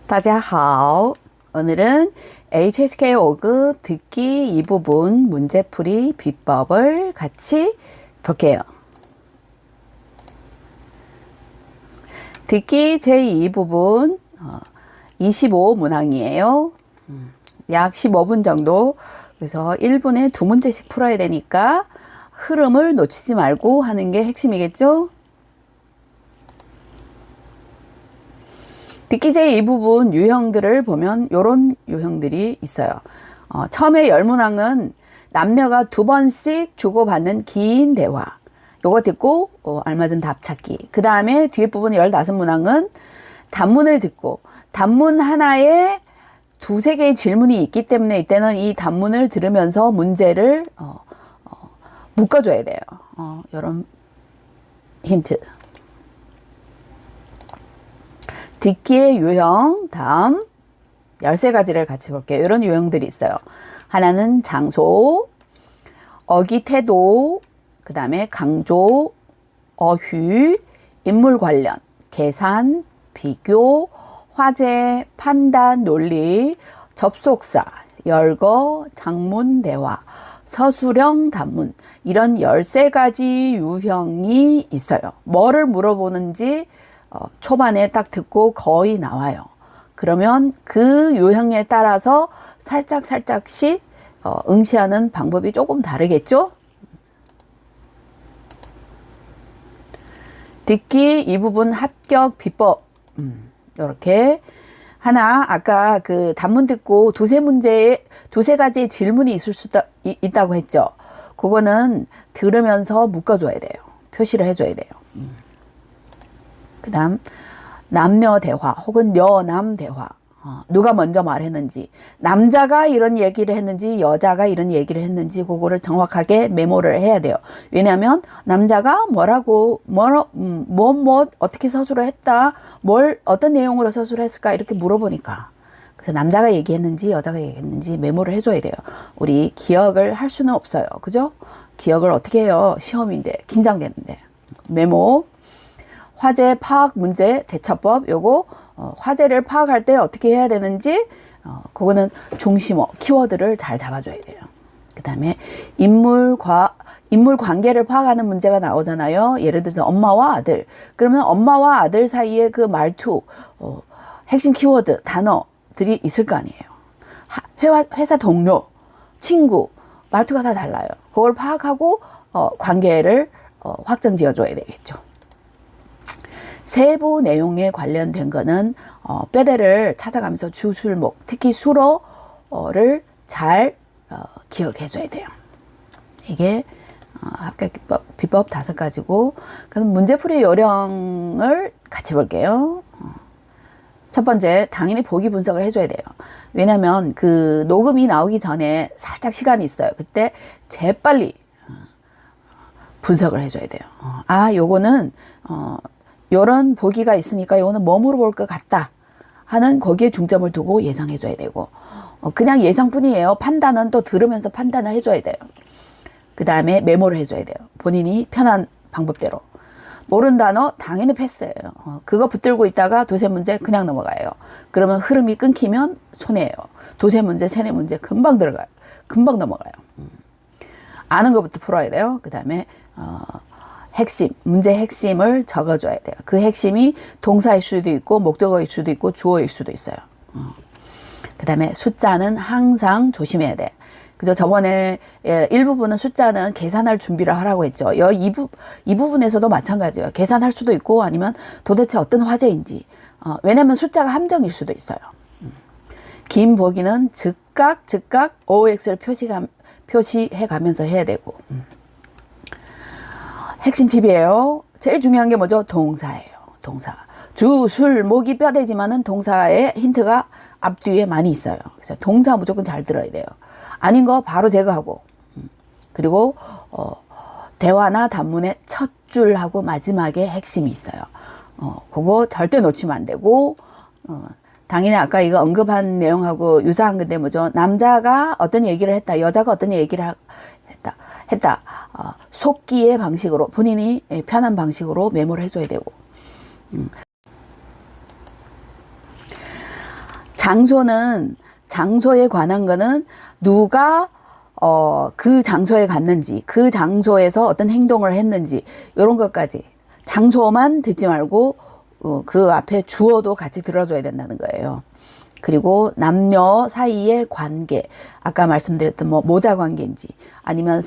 大家好. 오늘은 HSK 5급 듣기 2부분 문제풀이 비법을 같이 볼게요. 듣기 제2부분 25문항이에요. 약 15분 정도. 그래서 1분에 2문제씩 풀어야 되니까 흐름을 놓치지 말고 하는 게 핵심이겠죠? 듣기 제2부분 유형들을 보면 이런 유형들이 있어요. 처음에 10문항은 남녀가 2번씩 주고받는 긴 대화. 요거 듣고 알맞은 답 찾기. 그 다음에 뒤에 부분 15문항은 단문을 듣고 단문 하나에 2-3개의 질문이 있기 때문에 이때는 이 단문을 들으면서 문제를 묶어줘야 돼요. 이런 힌트. 듣기의 유형, 다음 13가지를 같이 볼게요. 이런 유형들이 있어요. 하나는 장소, 어기 태도, 그 다음에 강조, 어휘, 인물 관련, 계산, 비교, 화제, 판단, 논리, 접속사, 열거, 장문, 대화, 서술형, 단문. 이런 13가지 유형이 있어요. 뭐를 물어보는지 초반에 딱 듣고 거의 나와요. 그러면 그 유형에 따라서 살짝씩 응시하는 방법이 조금 다르겠죠? 듣기 이 부분 합격 비법. 이렇게 하나, 아까 그 단문 듣고 2-3가지의 질문이 있을 수도 있다고 했죠. 그거는 들으면서 묶어줘야 돼요. 표시를 해줘야 돼요. 그 다음 남녀 대화 혹은 여남 대화. 누가 먼저 말했는지, 남자가 이런 얘기를 했는지 여자가 이런 얘기를 했는지 그거를 정확하게 메모를 해야 돼요. 왜냐하면 남자가 어떻게 서술을 했다, 어떤 내용으로 서술을 했을까 이렇게 물어보니까. 그래서 남자가 얘기했는지 여자가 얘기했는지 메모를 해줘야 돼요. 우리 기억을 할 수는 없어요. 그죠? 기억을 어떻게 해요? 시험인데 긴장되는데. 메모. 화제 파악 문제 대처법. 요거 화제를 파악할 때 어떻게 해야 되는지 그거는 중심어 키워드를 잘 잡아줘야 돼요. 그 다음에 인물 관계를 파악하는 문제가 나오잖아요. 예를 들어서 엄마와 아들. 그러면 엄마와 아들 사이에 그 말투, 핵심 키워드 단어들이 있을 거 아니에요. 회사 동료, 친구 말투가 다 달라요. 그걸 파악하고 관계를 확정 지어줘야 되겠죠. 세부 내용에 관련된 거는 뼈대를 찾아가면서 주술목, 특히 수로를 잘 기억해 줘야 돼요. 이게 합격 비법 5가지고, 그럼 문제풀이 요령을 같이 볼게요. 첫 번째, 당연히 보기 분석을 해줘야 돼요. 왜냐면 그 녹음이 나오기 전에 살짝 시간이 있어요. 그때 재빨리 분석을 해줘야 돼요. 요거는 요런 보기가 있으니까 요거는 뭐 물어볼 것 같다 하는 거기에 중점을 두고 예상해 줘야 되고, 그냥 예상뿐이에요. 판단은 또 들으면서 판단을 해줘야 돼요. 그 다음에 메모를 해줘야 돼요. 본인이 편한 방법대로. 모르는 단어 당연히 패스예요. 그거 붙들고 있다가 2-3문제 그냥 넘어가요. 그러면 흐름이 끊기면 손해예요. 2-3문제 3-4문제 금방 들어가요. 금방 넘어가요. 아는 것부터 풀어야 돼요. 그 다음에 핵심, 문제 핵심을 적어줘야 돼요. 그 핵심이 동사일 수도 있고 목적어일 수도 있고 주어일 수도 있어요. 그 다음에 숫자는 항상 조심해야 돼. 그죠? 저번에 일부분은 숫자는 계산할 준비를 하라고 했죠. 이 부분에서도 마찬가지예요. 계산할 수도 있고 아니면 도대체 어떤 화제인지. 왜냐면 숫자가 함정일 수도 있어요. 긴 보기는 즉각 OX를 표시해 가면서 해야 되고. 핵심 팁이에요. 제일 중요한 게 뭐죠? 동사예요. 동사. 주, 술, 목이 뼈대지만은 동사의 힌트가 앞뒤에 많이 있어요. 그래서 동사 무조건 잘 들어야 돼요. 아닌 거 바로 제거하고. 그리고 대화나 단문의 첫 줄하고 마지막에 핵심이 있어요. 그거 절대 놓치면 안 되고, 당연히 아까 이거 언급한 내용하고 유사한 건데 뭐죠? 남자가 어떤 얘기를 했다, 여자가 어떤 얘기를 했다. 속기의 방식으로 본인이 편한 방식으로 메모를 해줘야 되고. 장소에 관한 거는 누가 그 장소에 갔는지, 그 장소에서 어떤 행동을 했는지, 이런 것까지. 장소만 듣지 말고 그 앞에 주어도 같이 들어줘야 된다는 거예요. 그리고 남녀 사이의 관계, 아까 말씀드렸던 뭐 모자 관계인지 아니면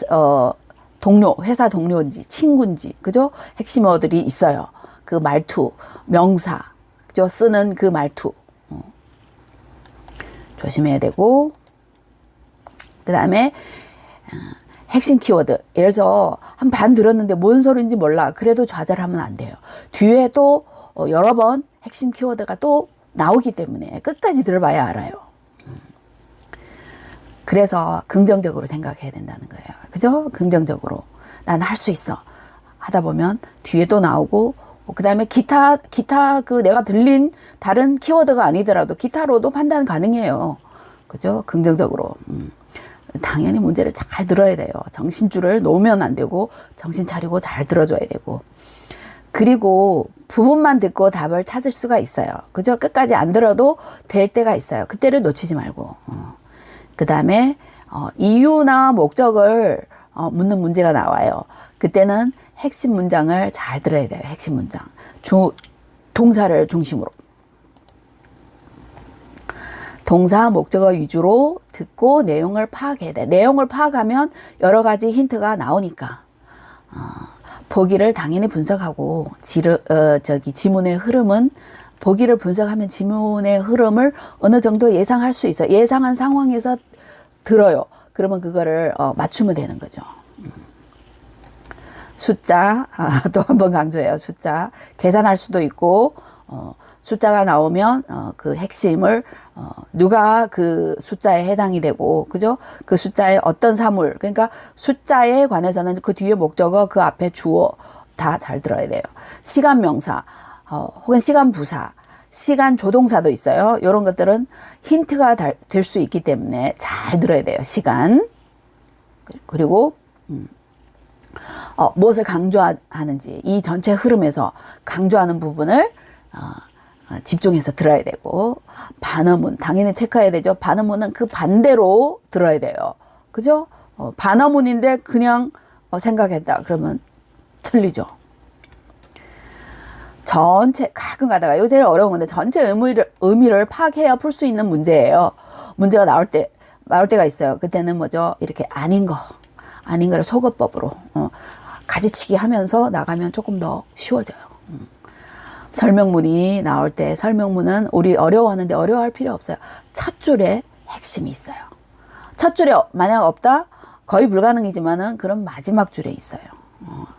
동료, 회사 동료인지 친구인지, 그죠? 핵심 어들이 있어요. 그 말투, 명사, 그죠? 쓰는 그 말투 조심해야 되고, 그 다음에 핵심 키워드. 예를 들어서 한 반 들었는데 뭔 소리인지 몰라. 그래도 좌절하면 안 돼요. 뒤에 또 여러 번 핵심 키워드가 또 나오기 때문에 끝까지 들어봐야 알아요. 그래서 긍정적으로 생각해야 된다는 거예요. 그죠? 긍정적으로. 난 할 수 있어. 하다 보면 뒤에 또 나오고, 그 다음에 기타 그 내가 들린 다른 키워드가 아니더라도 기타로도 판단 가능해요. 그죠? 긍정적으로. 당연히 문제를 잘 들어야 돼요. 정신줄을 놓으면 안 되고, 정신 차리고 잘 들어줘야 되고. 그리고 부분만 듣고 답을 찾을 수가 있어요. 그죠? 끝까지 안 들어도 될 때가 있어요. 그때를 놓치지 말고. 그 다음에 이유나 목적을 묻는 문제가 나와요. 그때는 핵심 문장을 잘 들어야 돼요. 핵심 문장. 동사를 중심으로. 동사, 목적어 위주로 듣고 내용을 파악해야 돼. 내용을 파악하면 여러 가지 힌트가 나오니까. 보기를 당연히 분석하고, 지문의 흐름은, 보기를 분석하면 지문의 흐름을 어느 정도 예상할 수 있어요. 예상한 상황에서 들어요. 그러면 그거를 맞추면 되는 거죠. 숫자, 또 한 번 강조해요. 숫자. 계산할 수도 있고, 숫자가 나오면 그 핵심을 누가 그 숫자에 해당이 되고, 그죠? 그 숫자의 어떤 사물, 그러니까 숫자에 관해서는 그 뒤에 목적어, 그 앞에 주어 다 잘 들어야 돼요. 시간 명사, 혹은 시간 부사, 시간 조동사도 있어요. 이런 것들은 힌트가 될 수 있기 때문에 잘 들어야 돼요. 시간. 그리고 무엇을 강조하는지, 이 전체 흐름에서 강조하는 부분을 집중해서 들어야 되고, 반어문 당연히 체크해야 되죠. 반어문은 그 반대로 들어야 돼요. 그죠? 반어문인데 그냥 생각했다 그러면 틀리죠. 전체, 가끔 가다가 이거 제일 어려운 건데, 전체 의미를 파악해야 풀 수 있는 문제예요. 문제가 나올 때가 있어요. 그때는 뭐죠? 이렇게 아닌 거를 소거법으로 가지치기 하면서 나가면 조금 더 쉬워져요. 설명문이 나올 때, 설명문은 우리 어려워하는데 어려워할 필요 없어요. 첫 줄에 핵심이 있어요. 첫 줄에 만약 없다? 거의 불가능이지만은 그럼 마지막 줄에 있어요.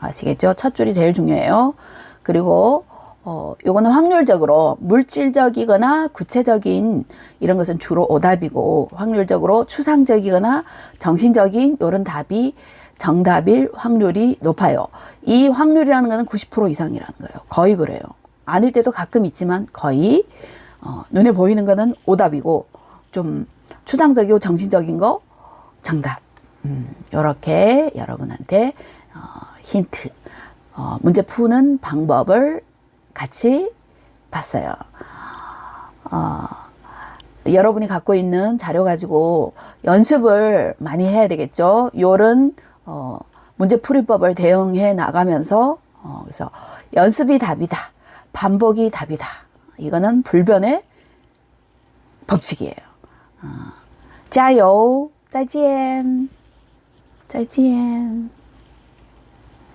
아시겠죠? 첫 줄이 제일 중요해요. 그리고 요거는 확률적으로 물질적이거나 구체적인 이런 것은 주로 오답이고, 확률적으로 추상적이거나 정신적인 이런 답이 정답일 확률이 높아요. 이 확률이라는 것은 90% 이상이라는 거예요. 거의 그래요. 아닐 때도 가끔 있지만 거의 눈에 보이는 거는 오답이고, 좀 추상적이고 정신적인 거 정답. 요렇게 여러분한테 힌트, 문제 푸는 방법을 같이 봤어요. 여러분이 갖고 있는 자료 가지고 연습을 많이 해야 되겠죠. 요런 문제풀이법을 대응해 나가면서 그래서 연습이 답이다, 반복이 답이다. 이거는 불변의 법칙이에요. 加油，再见，再见。